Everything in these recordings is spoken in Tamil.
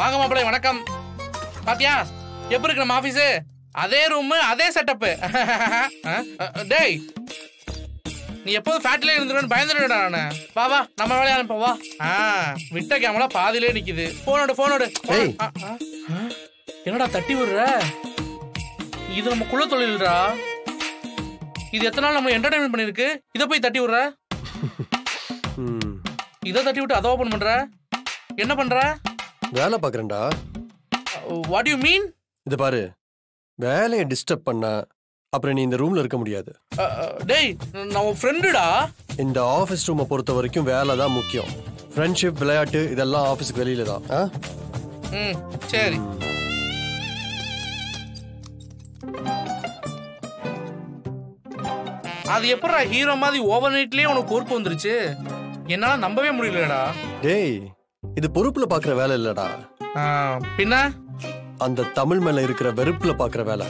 வாங்க மாப்பிள்ளை வணக்கம். பாத்தியா எப்படி இருக்கு நம்ம ஆபீஸ்? அதே ரூம் அதே செட்டப். டேய் நீ எப்போதும் ஃபேட்ல இருந்துருன்னு பயந்துடா நானு. வா வா நம்ம வேலையை ஆரம்பிப்போம் வா. விட்ட கேமரா பாதியிலே நிக்குது. போனோடு. என்னடா தட்டி விடுற? இது நம்ம குள்ள தொழில்டா. இது எத்தனை நாள் நம்ம என்டர்டைன்மெண்ட் பண்ணிருக்கு. இதை போய் தட்டி விடுற. இதை தட்டி விட்டு அதை ஓபன் பண்ற. என்ன பண்ற? வேலை பாக்குறேன்டா. What you mean? இது பாரு, வேலையை டிஸ்டர்ப் பண்ண அப்புறம் நீ இந்த ரூம்ல இருக்க முடியாது. டேய் நான் உன் ஃப்ரெண்டுடா. இந்த ஆபீஸ் ரூமை பொறுத்த வரைக்கும் வேலை தான் முக்கியம். ஃப்ரெண்ட்ஷிப் விளையாட்டு இதெல்லாம் ஆபீஸ்க்கு வெளியில தான். சரி. அது எப்படா ஹீரோ மாதிரி ஓவர் நைட்லயே உனக்கு பொறுப்பு வந்துருச்சு? என்னால நம்பவே முடியலடா. டேய் இது பொறுப்புல பாக்குற வேலை இல்லடா. பின்ன அந்த தமிழ் மேல இருக்கிற வெறுப்புல பாக்குற வேலை.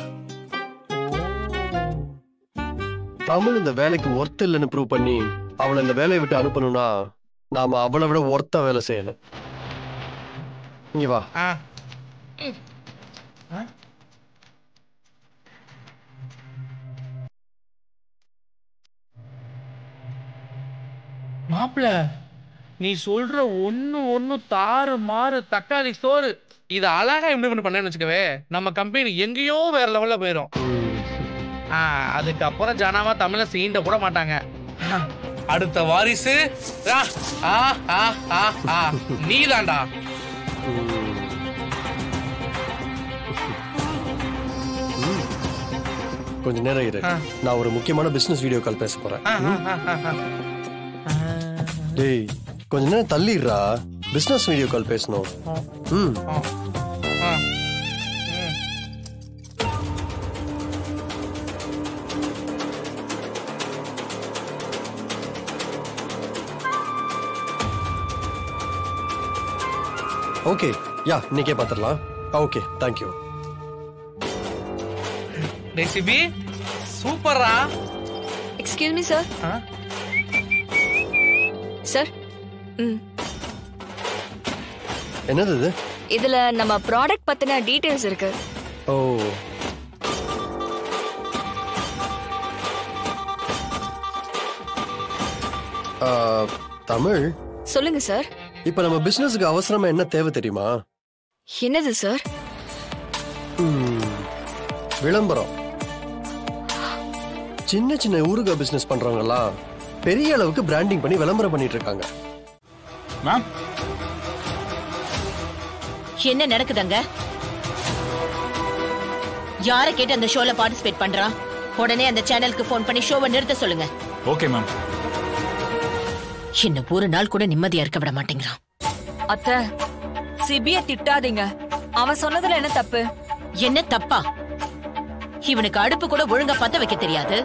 தமிழ் இந்த வேலைக்கு ஒர்த் இல்லைன்னு ப்ரூவ் பண்ணி அவளை இந்த வேலையை விட்டு அனுப்பணும்னா நாம அவளை விட ஒர்த்தா வேலை செய்யணும். இங்க வா. மாப்பிள்ள நீ சொல்ற ஒண்ணு தாறு மாறு தக்காளி சோறு. இத அழகா இம்ப்ளிமெண்ட் பண்ணேன்னு வச்சுக்கவே நம்ம கம்பெனி எங்கேயோ வேற லெவல்ல போயிடும். அதுக்கப்புறம் ஜனாவா தமிழ சீண்ட கூட மாட்டாங்க. அடுத்த வாரிசு நீதான்டா. கொஞ்ச நேரம் இரு, நான் ஒரு முக்கியமான பிசினஸ் வீடியோ கால் பேச போறேன். டேய் கொஞ்ச நேரம் தள்ளிடுறா, பிசினஸ் வீடியோ கால் பேசணும். ஓகே யா இன்னைக்கே பாத்துடலாம். Okay thank you. ரெசிபி சூப்பரா. Excuse me sir. சார் என்னது இது? இதுல நம்ம ப்ராடக்ட் பத்தின டீடைல்ஸ் இருக்கு. ஓ தமிழ் சொல்லுங்க சார். இப்ப நம்ம பிசினஸ்க்கு அவசரமா என்ன தேவை தெரியுமா? என்னது சார்? விளம்பரம். சின்ன சின்ன ஊருகா பிசினஸ் பண்றவங்கலாம் பெரிய அளவுக்கு பிராண்டிங் பண்ணி விளம்பரம் பண்ணிட்டு இருக்காங்க. மேம் என்ன நடக்குதுங்க? யாரை கேட்டு அந்த ஷோல பார்ட்டிசிபேட் பண்றான்? உடனே அந்த சேனலுக்கு போன் பண்ணி ஷோவை நிறுத்த சொல்லுங்க. Okay ma'am. என்ன ஒரு நாள் கூட நிம்மதியா இருக்க விட மாட்டேங்கிறான். அத்தை சிபிய திட்டாதீங்க. அவன் சொன்னதுல என்ன தப்பு? என்ன தப்பா? இவனுக்கு அடுப்பு கூட ஒழுங்கா பத்த வைக்க தெரியாது.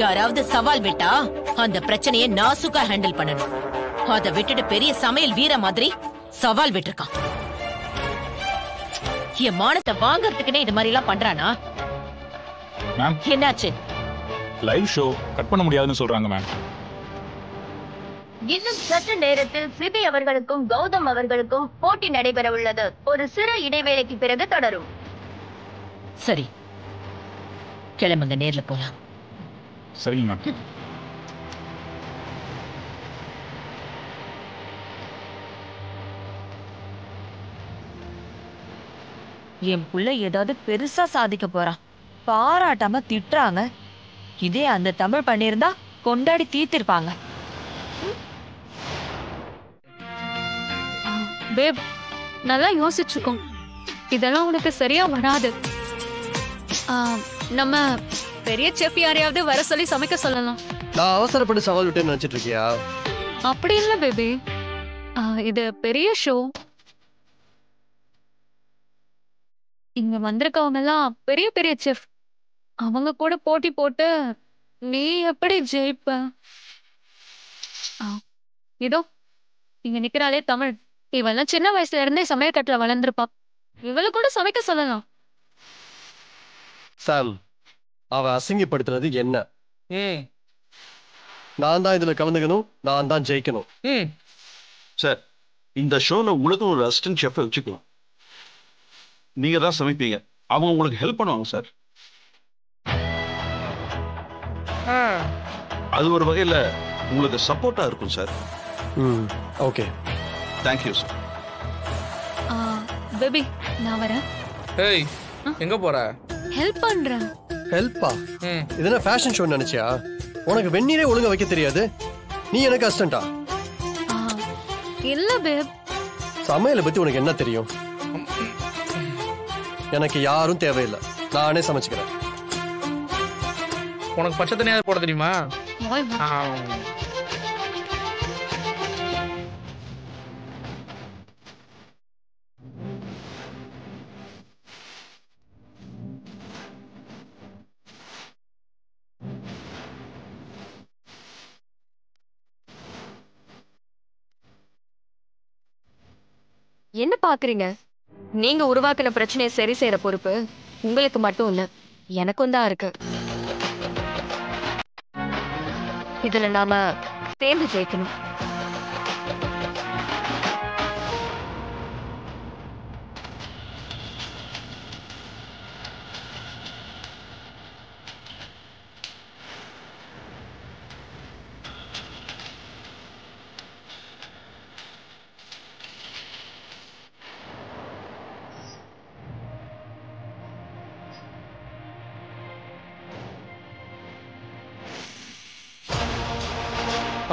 யாராவது சவால் விட்டா அந்த பிரச்சனையை நாசுக்கா ஹேண்டில் பண்ணணும். அதை விட்டுட்டு பெரிய சமையல் வீர மாதிரி சவால் விட்டுருக்கான். என் மானத்தை வாங்கறதுக்குன்னே இது மாதிரி எல்லாம் பண்றானா? மேம் என்னாச்சு? லைவ் ஷோ கட் பண்ண முடியாதுன்னு சொல்றாங்க மேம். இன்னும் சற்று நேரத்தில் சிபி அவர்களுக்கும் கௌதம் அவர்களுக்கும் போட்டி நடைபெற உள்ளது. ஒரு சிறு இடைவேளைக்கு பிறகு தொடரும். சரி கிளம்புங்க, நேர்ல போலாம். சரிங்க மேம். என் புள்ள ஏதாவது பெருசா சாதிக்க போறான், பாராட்டாம திட்டுறாங்க. இதே அந்த தமிழ் பண்ணிருந்தா கொண்டாடி தீர்த்திருப்பாங்க. பேப் நல்லா யோசிச்சுக்கோம். இதெல்லாம் உனக்கு சரியா வராது. நம்ம பெரிய செஃப் யாரையாவது வர சொல்லி சமைக்க சொல்லலாம். நான் அவசரப்பட்டு சவால் விட்டேன்னு நினைச்சிட்டு இருக்கியா? அப்படி இல்ல பேபி, இது பெரிய ஷோ. இங்க வந்திருக்கவங்க எல்லாம் பெரிய பெரிய செஃப். அவங்க கூட போட்டி போட்டு நீ எப்படி ஜெயிப்ப? இதோ இங்க நிக்கிறாளே தமிழ், இவெல்லாம் சின்ன வயசுல இருந்தே சமையல் கட்டுல வளர்ந்துருப்பா. இவளை கூட சமைக்க சொல்லலாம். சாம், அவ அசிங்கப்படுத்துறது என்ன? நான் தான் இதுல கலந்துக்கணும், நான் தான் ஜெயிக்கணும். சார், இந்த ஷோல உங்களுக்கு ஒரு அசிஸ்டன்ட் ஷெஃப் வச்சுக்கலாம். நீங்க தான் சமைப்பீங்க, அவங்க உங்களுக்கு ஹெல்ப் பண்ணுவாங்க சார். அது ஒரு வகையில உங்களுக்கு சப்போர்ட்டா இருக்கும் sir. Okay, thank you sir. Baby நான் வரேன். ஏய் எங்க போற? ஹெல்ப் பண்றேன். ஹெல்ப்பா? இதென்ன ஃபேஷன் ஷோ நினைச்சியா? உனக்கு வெந்நீரே ஒழுங்கா வைக்க தெரியாது, நீ எனக்கு அசிஸ்டண்டா? இல்ல பேப். சமையலை பத்தி உனக்கு என்ன தெரியும்? எனக்கு யாரும் தேவையில்லை, நானே சமைச்சுக்கிறேன். உனக்கு பச்சை தண்ணியாவது போட தெரியுமா? என்ன பாக்குறீங்க? நீங்க உருவாக்குன பிரச்சனையை சரி செய்யற பொறுப்பு உங்களுக்கு மட்டும் இல்ல, எனக்கும் தான் இருக்கு. இதுல நாம சேர்ந்து ஜெயிக்கணும்.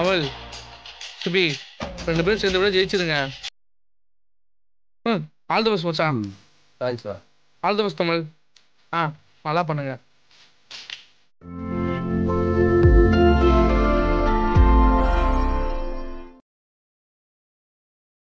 அமல், சிபி, 2 பேரும் சேர்ந்து விட ஜெயிச்சிருங்க. ஆல் தி பெஸ்ட் மச்சான். Thanks. All the best Tamil. நல்லா பண்ணுங்க.